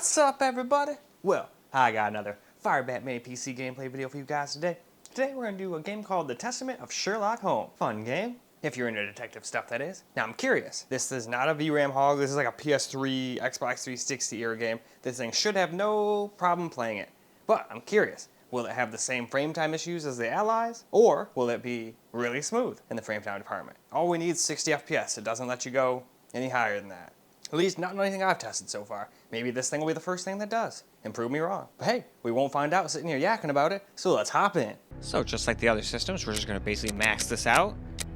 What's up, everybody? Well, I got another FIREBAT mini PC gameplay video for you guys today. Today we're going to do a game called the Testament of Sherlock Holmes. Fun game, if you're into detective stuff, that is. Now I'm curious, this is not a VRAM hog, this is like a PS3, Xbox 360 era game. This thing should have no problem playing it. But I'm curious, will it have the same frame time issues as the Allies? Or will it be really smooth in the frame time department? All we need is 60 FPS, it doesn't let you go any higher than that. At least not in anything I've tested so far. Maybe this thing will be the first thing that does, and prove me wrong. But hey, we won't find out sitting here yakking about it, so let's hop in. So just like the other systems, we're just going to basically max this out.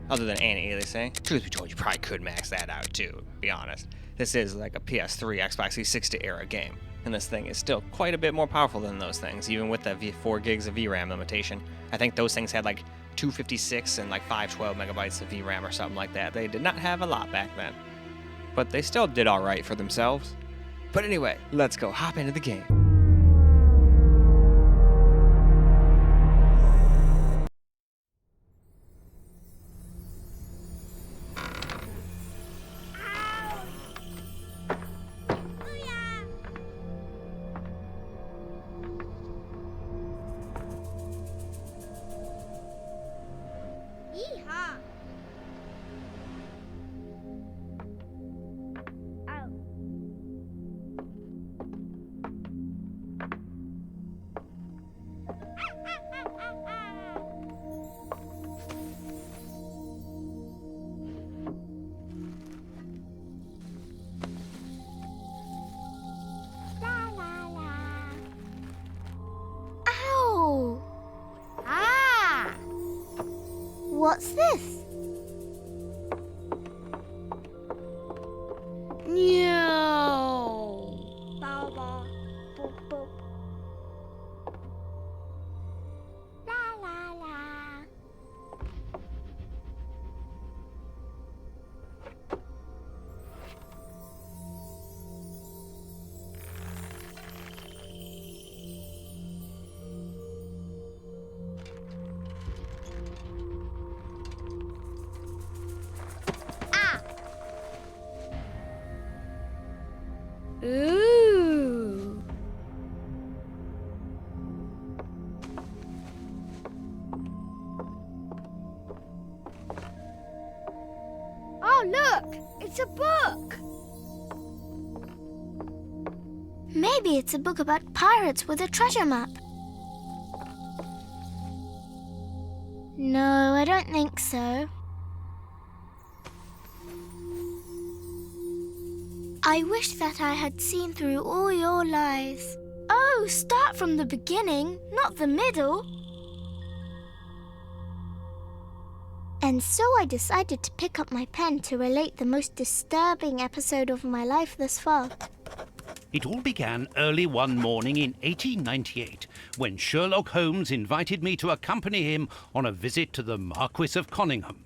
Other than anti-aliasing. Truth be told, you probably could max that out too, to be honest. This is like a PS3, Xbox 360 era game. And this thing is still quite a bit more powerful than those things, even with the 4 gigs of VRAM limitation. I think those things had like 256 and like 512 megabytes of VRAM or something like that. They did not have a lot back then. But they still did alright for themselves. But anyway, let's go hop into the game. Yeehaw! Ow! Ah! What's this? No. Bow bow. Boop boop. La la la. Ooh. Oh, look! It's a book! Maybe it's a book about pirates with a treasure map. No, I don't think so. I wish that I had seen through all your lies. Oh, start from the beginning, not the middle. And so I decided to pick up my pen to relate the most disturbing episode of my life thus far. It all began early one morning in 1898, when Sherlock Holmes invited me to accompany him on a visit to the Marquis of Conyngham.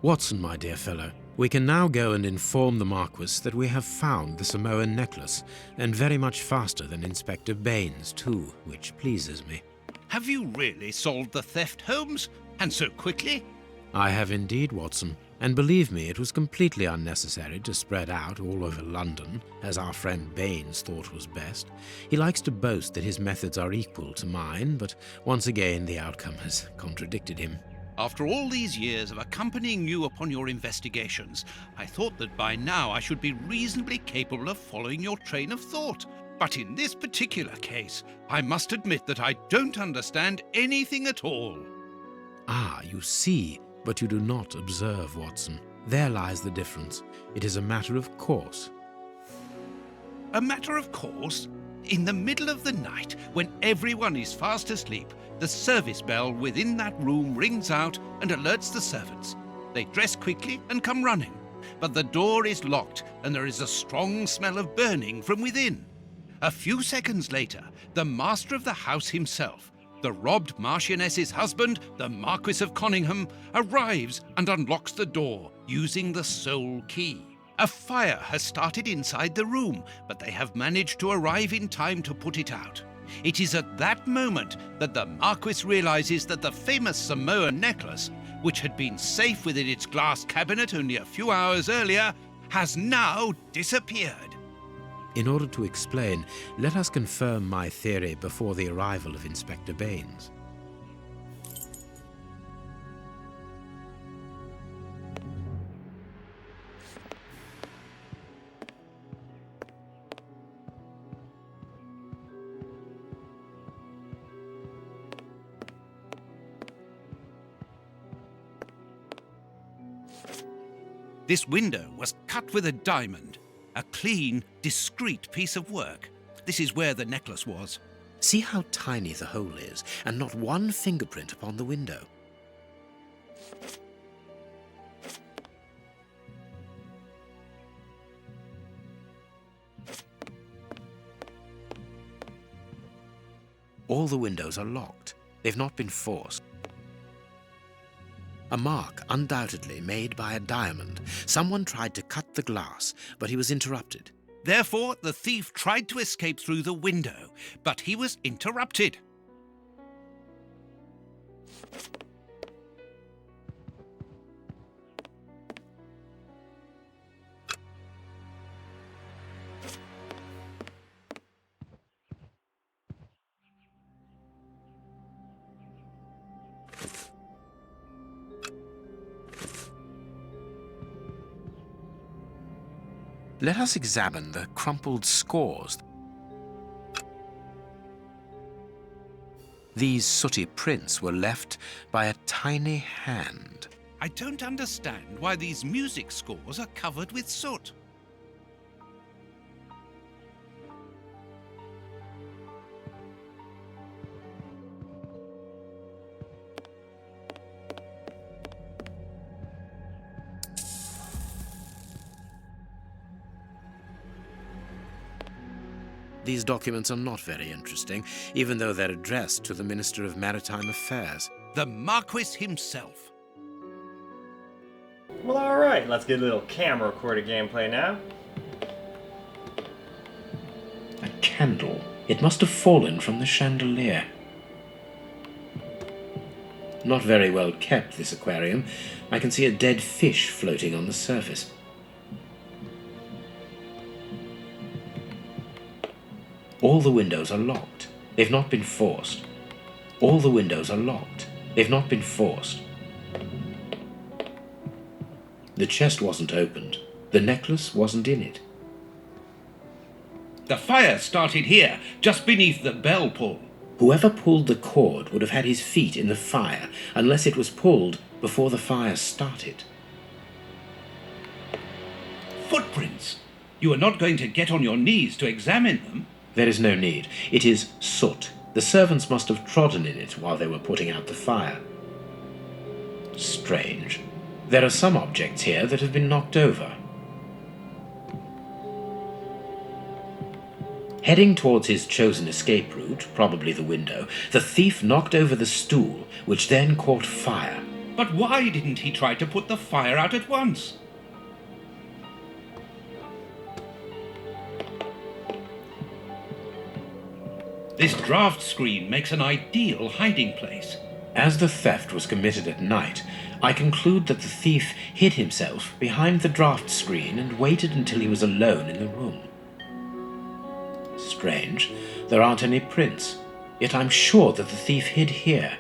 Watson, my dear fellow, we can now go and inform the Marquis that we have found the Samoan necklace, and very much faster than Inspector Baines, too, which pleases me. Have you really solved the theft, Holmes? And so quickly? I have indeed, Watson, and believe me, it was completely unnecessary to spread out all over London, as our friend Baines thought was best. He likes to boast that his methods are equal to mine, but once again the outcome has contradicted him. After all these years of accompanying you upon your investigations, I thought that by now I should be reasonably capable of following your train of thought. But in this particular case, I must admit that I don't understand anything at all. Ah, you see, but you do not observe, Watson. There lies the difference. It is a matter of course. A matter of course? In the middle of the night, when everyone is fast asleep, the service bell within that room rings out and alerts the servants. They dress quickly and come running, but the door is locked and there is a strong smell of burning from within. A few seconds later, the master of the house himself, the robbed Marchioness's husband, the Marquis of Conyngham, arrives and unlocks the door using the sole key. A fire has started inside the room, but they have managed to arrive in time to put it out. It is at that moment that the Marquis realizes that the famous Samoan necklace, which had been safe within its glass cabinet only a few hours earlier, has now disappeared. In order to explain, let us confirm my theory before the arrival of Inspector Baines. This window was cut with a diamond, a clean, discreet piece of work. This is where the necklace was. See how tiny the hole is, and not one fingerprint upon the window. All the windows are locked. They've not been forced. A mark, undoubtedly made by a diamond. Someone tried to cut the glass, but he was interrupted. Therefore, the thief tried to escape through the window, but he was interrupted. Let us examine the crumpled scores. These sooty prints were left by a tiny hand. I don't understand why these music scores are covered with soot. These documents are not very interesting, even though they're addressed to the Minister of Maritime Affairs. The Marquis himself. Well, alright, let's get a little camera recorded gameplay now. A candle. It must have fallen from the chandelier. Not very well kept, this aquarium. I can see a dead fish floating on the surface. All the windows are locked. They've not been forced. All the windows are locked. They've not been forced. The chest wasn't opened. The necklace wasn't in it. The fire started here, just beneath the bell pull. Whoever pulled the cord would have had his feet in the fire, unless it was pulled before the fire started. Footprints. You are not going to get on your knees to examine them. There is no need. It is soot. The servants must have trodden in it while they were putting out the fire. Strange. There are some objects here that have been knocked over. Heading towards his chosen escape route, probably the window, the thief knocked over the stool, which then caught fire. But why didn't he try to put the fire out at once? This draft screen makes an ideal hiding place. As the theft was committed at night, I conclude that the thief hid himself behind the draft screen and waited until he was alone in the room. Strange, there aren't any prints, yet I'm sure that the thief hid here.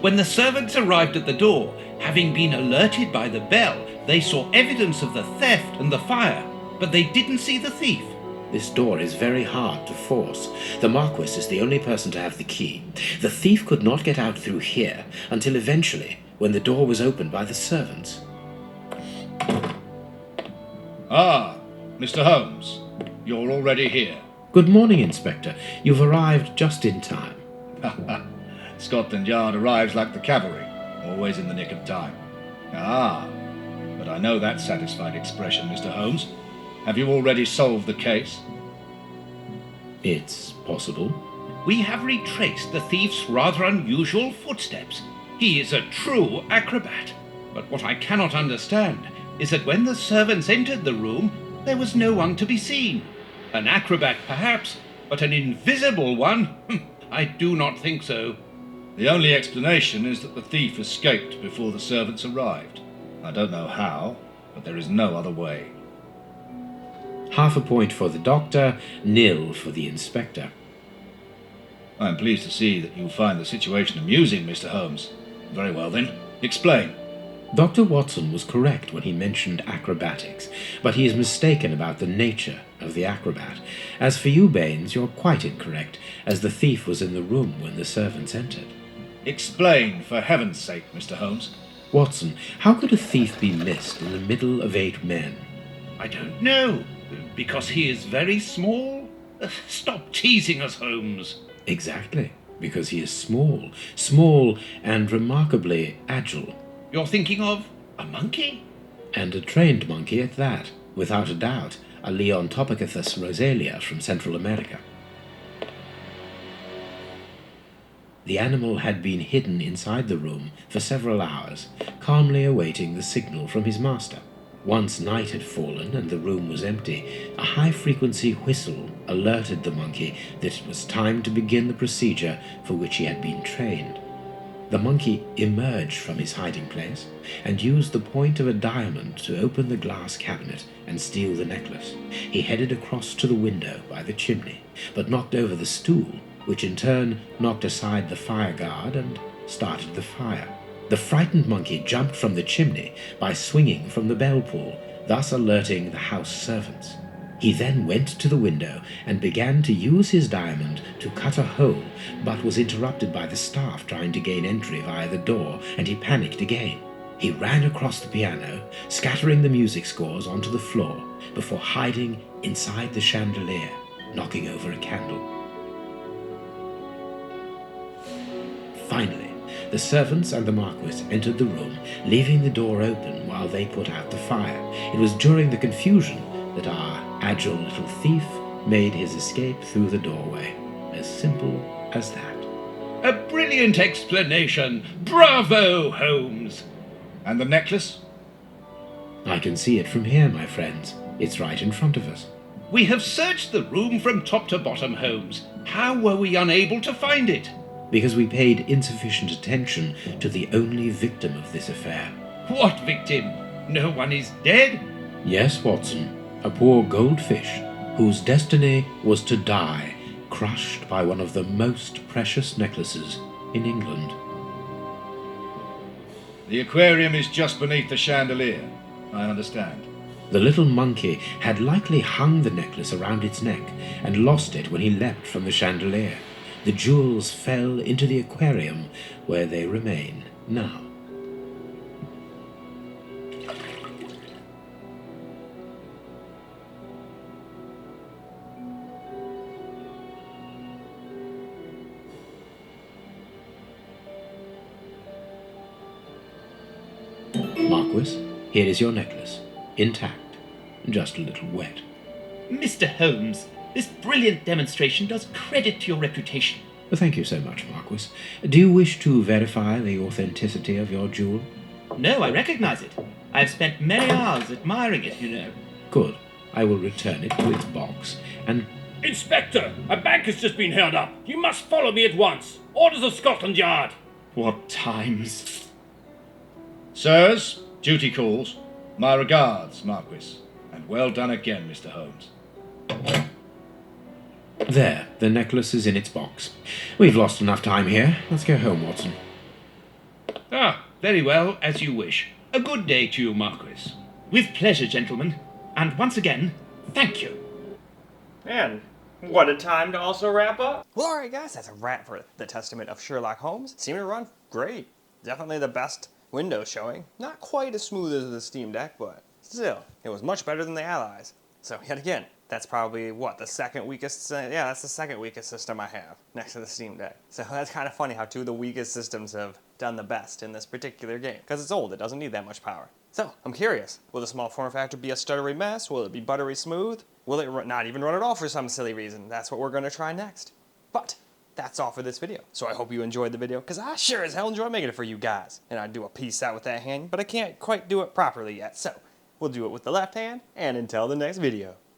When the servants arrived at the door, having been alerted by the bell, they saw evidence of the theft and the fire, but they didn't see the thief. This door is very hard to force. The Marquis is the only person to have the key. The thief could not get out through here until eventually, when the door was opened by the servants. Ah, Mr. Holmes, you're already here. Good morning, Inspector. You've arrived just in time. Scotland Yard arrives like the cavalry, always in the nick of time. Ah, but I know that satisfied expression, Mr. Holmes. Have you already solved the case? It's possible. We have retraced the thief's rather unusual footsteps. He is a true acrobat. But what I cannot understand is that when the servants entered the room, there was no one to be seen. An acrobat, perhaps, but an invisible one? I do not think so. The only explanation is that the thief escaped before the servants arrived. I don't know how, but there is no other way. Half a point for the doctor, nil for the inspector. I am pleased to see that you find the situation amusing, Mr. Holmes. Very well then, explain. Dr. Watson was correct when he mentioned acrobatics, but he is mistaken about the nature of the acrobat. As for you, Baines, you're quite incorrect, as the thief was in the room when the servants entered. Explain, for heaven's sake, Mr. Holmes. Watson, how could a thief be missed in the middle of 8 men? I don't know. Because he is very small? Stop teasing us, Holmes. Exactly, because he is small and remarkably agile. You're thinking of a monkey? And a trained monkey at that, without a doubt, a Leontopithecus rosalia from Central America. The animal had been hidden inside the room for several hours, calmly awaiting the signal from his master. Once night had fallen and the room was empty, a high-frequency whistle alerted the monkey that it was time to begin the procedure for which he had been trained. The monkey emerged from his hiding place and used the point of a diamond to open the glass cabinet and steal the necklace. He headed across to the window by the chimney, but knocked over the stool, which in turn knocked aside the fire guard and started the fire. The frightened monkey jumped from the chimney by swinging from the bell pull, thus alerting the house servants. He then went to the window and began to use his diamond to cut a hole, but was interrupted by the staff trying to gain entry via the door, and he panicked again. He ran across the piano, scattering the music scores onto the floor, before hiding inside the chandelier, knocking over a candle. Finally, the servants and the Marquis entered the room, leaving the door open while they put out the fire. It was during the confusion that our agile little thief made his escape through the doorway. As simple as that. A brilliant explanation. Bravo, Holmes. And the necklace? I can see it from here, my friends. It's right in front of us. We have searched the room from top to bottom, Holmes. How were we unable to find it? Because we paid insufficient attention to the only victim of this affair. What victim? No one is dead? Yes, Watson, a poor goldfish whose destiny was to die, crushed by one of the most precious necklaces in England. The aquarium is just beneath the chandelier. I understand. The little monkey had likely hung the necklace around its neck and lost it when he leapt from the chandelier. The jewels fell into the aquarium, where they remain now. Marquis, here is your necklace, intact, just a little wet. Mr. Holmes, this brilliant demonstration does credit to your reputation. Thank you so much, Marquis. Do you wish to verify the authenticity of your jewel? No, I recognize it. I have spent many hours admiring it, you know. Good. I will return it to its box, and... Inspector, a bank has just been held up. You must follow me at once. Orders of Scotland Yard. What times? Sirs, duty calls. My regards, Marquis. And well done again, Mr. Holmes. There, the necklace is in its box. We've lost enough time here. Let's go home, Watson. Ah, very well, as you wish. A good day to you, Marquis. With pleasure, gentlemen. And once again, thank you. And what a time to also wrap up. Well, alright guys, that's a wrap for the Testament of Sherlock Holmes. Seemed to run great. Definitely the best Windows showing. Not quite as smooth as the Steam Deck, but still, it was much better than the Allies. So yet again, that's probably, what, the second weakest, yeah, that's the second weakest system I have, next to the Steam Deck. So that's kind of funny how two of the weakest systems have done the best in this particular game, because it's old, it doesn't need that much power. So, I'm curious, will the small form factor be a stuttery mess? Will it be buttery smooth? Will it not even run at all for some silly reason? That's what we're going to try next. But, that's all for this video. So I hope you enjoyed the video, because I sure as hell enjoy making it for you guys. And I do a peace out with that hand, but I can't quite do it properly yet. So we'll do it with the left hand, and until the next video.